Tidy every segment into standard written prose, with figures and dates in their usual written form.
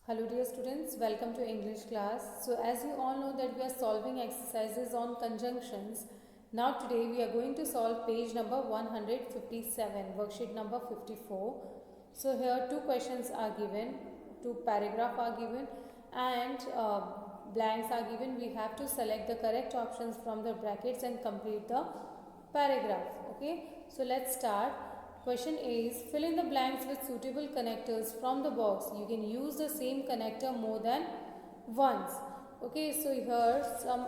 Hello dear students, welcome to English class. So as you all know that we are solving exercises on conjunctions. Now today we are going to solve page number 157, worksheet number 54. So here two questions are given, two paragraphs are given and blanks are given. We have to select the correct options from the brackets and complete the paragraph. Okay, so let's start. Question A is fill in the blanks with suitable connectors from the box. You can use the same connector more than once. Okay, so here some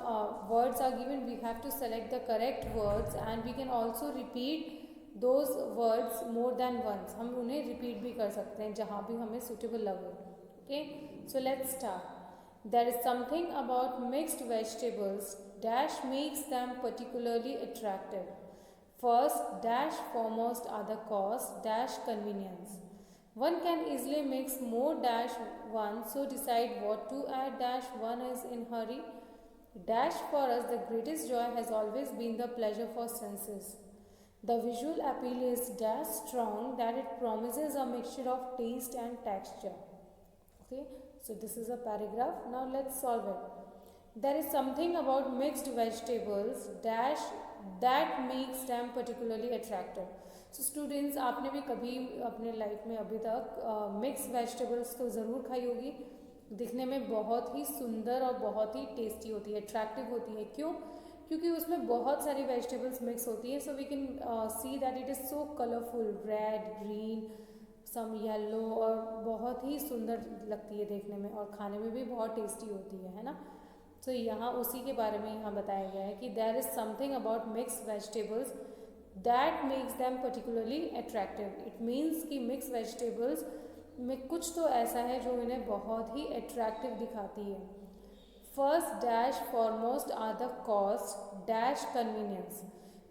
words are given. We have to select the correct words and we can also repeat those words more than once. हम उन्हें repeat भी कर सकते हैं जहाँ भी हमें suitable लगे. Okay, so let's start. There is something about mixed vegetables dash makes them particularly attractive. First, dash foremost are the cost, dash convenience. One can easily mix more dash one, so decide what to add dash one is in hurry. Dash for us the greatest joy has always been the pleasure for senses. The visual appeal is dash strong that it promises a mixture of taste and texture. Okay, so this is a paragraph. Now let's solve it. There is something about mixed vegetables dash that makes them particularly attractive. So students, आपने भी कभी अपने life में अभी तक mix vegetables तो ज़रूर खाई होगी. दिखने में बहुत ही सुंदर और बहुत ही टेस्टी होती है, अट्रैक्टिव होती है. क्यों? क्योंकि उसमें बहुत सारी वेजिटेबल्स मिक्स होती है. So we can see that it is so colourful, red, green, some yellow, और बहुत ही सुंदर लगती है देखने में और खाने में भी बहुत टेस्टी होती है ना. तो यहाँ उसी के बारे में यहाँ बताया गया है कि there is something about mix vegetables that makes them particularly attractive. It means कि मिक्स वेजिटेबल्स में कुछ तो ऐसा है जो इन्हें बहुत ही अट्रैक्टिव दिखाती है. First dash foremost are the cost dash convenience.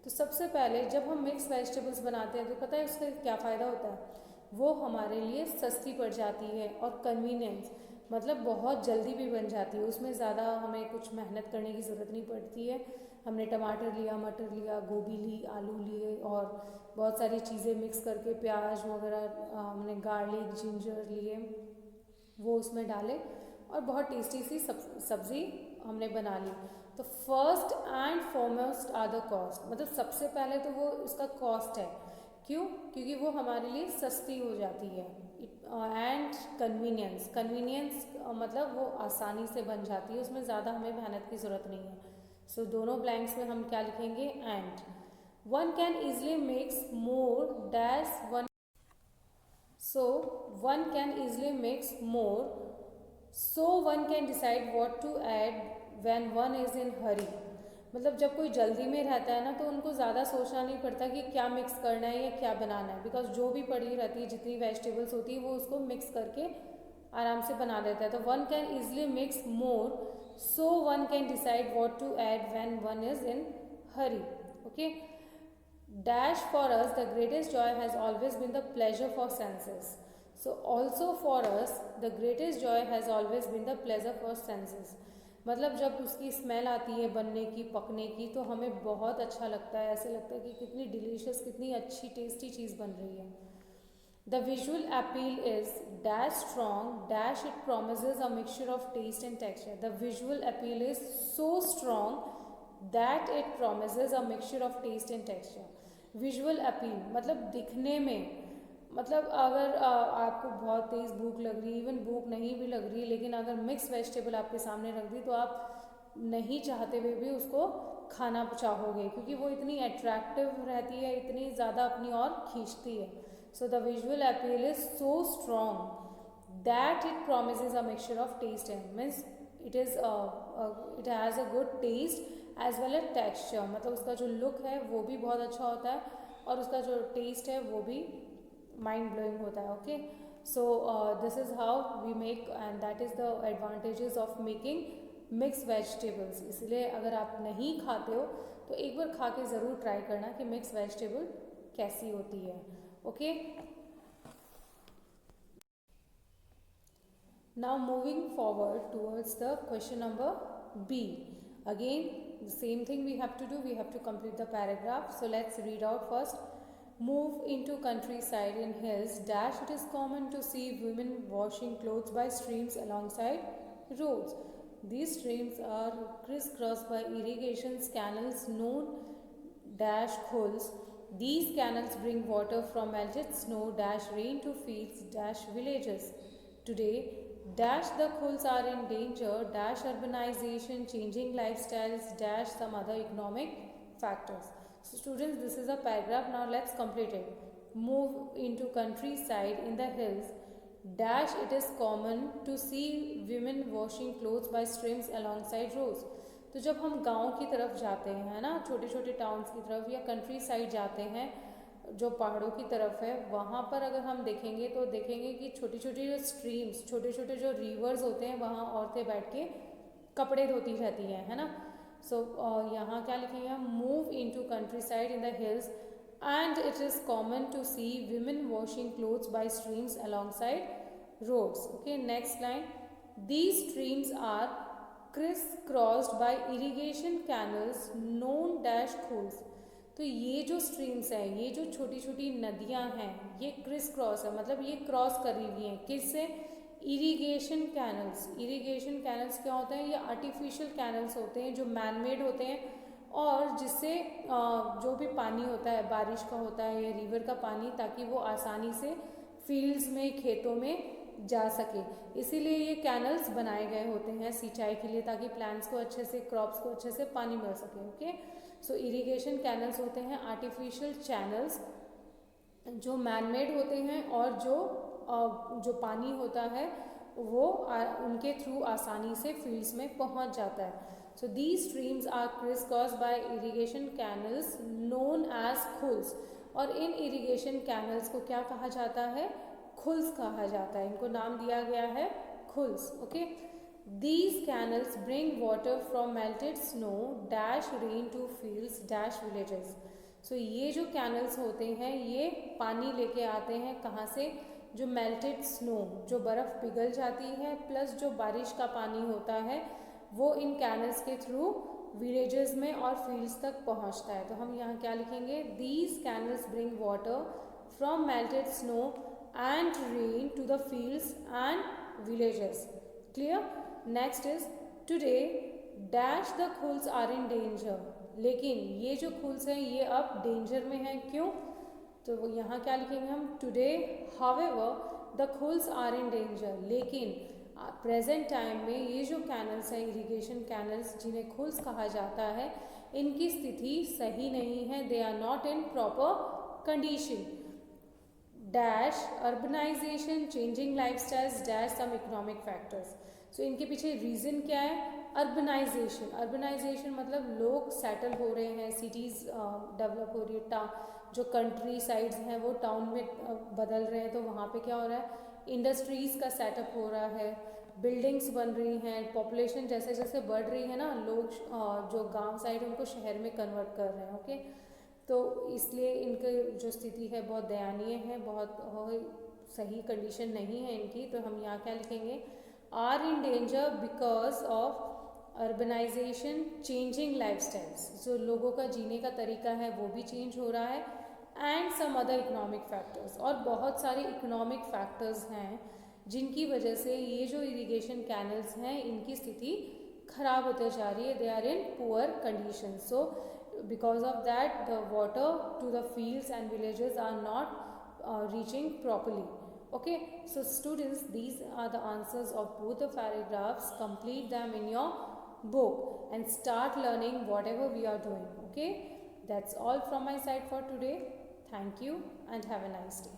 तो सबसे पहले जब हम मिक्स वेजिटेबल्स बनाते हैं तो पता है उसका क्या फ़ायदा होता है? वो हमारे लिए सस्ती पड़ जाती है. और कन्वीनियंस मतलब बहुत जल्दी भी बन जाती है. उसमें ज़्यादा हमें कुछ मेहनत करने की ज़रूरत नहीं पड़ती है. हमने टमाटर लिया, मटर लिया, गोभी ली, आलू लिए और बहुत सारी चीज़ें मिक्स करके, प्याज वगैरह, हमने गार्लिक, जिंजर लिए, वो उसमें डाले और बहुत टेस्टी सी सब्ज़ी हमने बना ली. तो first and foremost are the cost. मतलब सबसे पहले तो वो उसका कॉस्ट है. क्यों? क्योंकि वो हमारे लिए सस्ती हो जाती है. एंड कन्वीनियंस, कन्वीनियंस मतलब वो आसानी से बन जाती है, उसमें ज़्यादा हमें मेहनत की ज़रूरत नहीं है. सो दोनों ब्लैंक्स में हम क्या लिखेंगे? And. One can easily mix more dash one. So one can easily mix more, so one can decide what to add when one is in hurry. मतलब जब कोई जल्दी में रहता है ना तो उनको ज़्यादा सोचना नहीं पड़ता कि क्या मिक्स करना है या क्या बनाना है. बिकॉज जो भी पड़ी रहती है, जितनी वेजिटेबल्स होती है, वो उसको मिक्स करके आराम से बना देता है. तो one can easily mix more, so one can decide what to add when one is in hurry. Okay. Dash for us the greatest joy has always been the pleasure for senses. So also for us the greatest joy has always been the pleasure for senses. मतलब जब उसकी smell आती है बनने की, पकने की, तो हमें बहुत अच्छा लगता है. ऐसे लगता है कि कितनी डिलीशियस, कितनी अच्छी टेस्टी चीज़ बन रही है. The visual appeal is dash strong dash it promises a mixture of taste and texture. The visual appeal is so strong that it promises a mixture of taste and texture. Visual appeal मतलब दिखने में, मतलब अगर आपको बहुत तेज़ भूख लग रही है, इवन भूख नहीं भी लग रही, लेकिन अगर मिक्स वेजिटेबल आपके सामने रख दी तो आप नहीं चाहते हुए भी उसको खाना चाहोगे, क्योंकि वो इतनी अट्रैक्टिव रहती है, इतनी ज़्यादा अपनी ओर खींचती है. So the visual appeal is so strong that it promises a mixture of taste and means it has a good taste as well as texture. मतलब उसका जो लुक है वो भी बहुत अच्छा होता है और उसका जो टेस्ट है वो भी माइंड ब्लोइंग होता है. Okay. So this is how we make and that is the advantages of making mix vegetables. इसलिए अगर आप नहीं खाते हो तो एक बार खा के ज़रूर ट्राई करना कि मिक्स वेजिटेबल कैसी होती है. Okay. Now moving forward towards the question number B. Again the same thing we have to do, we have to complete the paragraph. So let's read out first. move into countryside in hills dash it is common to see women washing clothes by streams alongside roads. These streams are crisscrossed by irrigation canals known dash khulls. These canals bring water from melted snow dash rain to fields dash villages. Today dash the khulls are in danger dash urbanization changing lifestyles dash some other economic factors. So students, this is a paragraph. Now let's complete it. Move into countryside in the hills dash it is common to see women washing clothes by streams alongside roads. तो जब हम गांव की तरफ जाते हैं, है ना, छोटे छोटे टाउन्स की तरफ या कंट्री साइड जाते हैं जो पहाड़ों की तरफ है, वहाँ पर अगर हम देखेंगे तो देखेंगे कि छोटी छोटी जो स्ट्रीम्स, छोटे छोटे जो रिवर्स होते हैं, वहाँ औरतें बैठ के कपड़े धोती रहती हैं, है ना. सो यहाँ क्या लिखेंगे हम, move in to countryside in the hills and it is common to see women washing clothes by streams alongside roads. Okay, next line. These streams are crisscrossed by irrigation canals known dash kuhls. तो ये जो streams हैं, ये जो छोटी छोटी नदियाँ हैं, ये क्रिस क्रॉस है, मतलब ये क्रॉस करी हुई हैं किससे, इरीगेशन कैनल्स. इरीगेशन कैनल्स क्या होते हैं, ये आर्टिफिशियल कैनल्स होते हैं जो मैन मेड होते हैं और जिससे जो भी पानी होता है, बारिश का होता है या रिवर का पानी, ताकि वो आसानी से फील्ड्स में, खेतों में जा सके. इसीलिए ये कैनल्स बनाए गए होते हैं सिंचाई के लिए, ताकि प्लांट्स को अच्छे से, क्रॉप्स को अच्छे से पानी मिल सके. ओके, सो इरिगेशन कैनल्स होते हैं आर्टिफिशियल चैनल्स जो मैन मेड होते हैं और जो पानी होता है वो उनके थ्रू आसानी से फील्ड्स में पहुंच जाता है. So these streams are crisscross by irrigation canals known as kuhls. और इन इरिगेशन कैनल्स को क्या कहा जाता है, खुल्स कहा जाता है. इनको नाम दिया गया है kuhls. Okay, these canals bring water from melted snow dash rain to fields dash villages. So ये जो कैनल्स होते हैं ये पानी लेके आते हैं कहाँ से, जो मेल्टेड स्नो, जो बर्फ़ पिघल जाती है, प्लस जो बारिश का पानी होता है वो इन कैनल्स के थ्रू विलेजेस में और फील्ड्स तक पहुंचता है. तो हम यहाँ क्या लिखेंगे, these canals bring water from melted snow and rain to the fields and villages. Clear. Next is today dash the kuhls are in danger. लेकिन ये जो खुल्स हैं ये अब डेंजर में हैं. क्यों, तो यहाँ क्या लिखेंगे हम, today however the kuhls are in danger. लेकिन प्रेजेंट टाइम में ये जो कैनल्स हैं, इरिगेशन कैनल्स जिन्हें खुल्स कहा जाता है, इनकी स्थिति सही नहीं है. They are not in proper condition. Dash urbanisation changing lifestyles dash some economic factors. So इनके पीछे रीज़न क्या है, अर्बनाइजेशन. अर्बनाइजेशन मतलब लोग सेटल हो रहे हैं, सिटीज़ डेवलप हो रही है, जो कंट्री साइड्स हैं वो टाउन में बदल रहे हैं. तो वहाँ पे क्या हो रहा है, इंडस्ट्रीज़ का सेटअप हो रहा है, बिल्डिंग्स बन रही हैं, पॉपुलेशन जैसे जैसे बढ़ रही है ना, लोग जो गांव साइड उनको शहर में कन्वर्ट कर रहे हैं. ओके, तो इसलिए इनकी जो स्थिति है बहुत दयनीय है, बहुत सही कंडीशन नहीं है इनकी. तो हम यहाँ क्या लिखेंगे, are in danger because of urbanisation changing lifestyles. जो लोगों का जीने का तरीका है वो भी चेंज हो रहा है, and some other economic factors. और बहुत सारे इकोनॉमिक फैक्टर्स हैं जिनकी वजह से ये जो इरिगेशन कैनल्स हैं इनकी स्थिति खराब होते जा रही है. They are in poor condition. So because of that the water to the fields and villages are not reaching properly. Okay, so students, these are the answers of both the paragraphs. Complete them in your book and start learning whatever we are doing. Okay, that's all from my side for today. Thank you and have a nice day.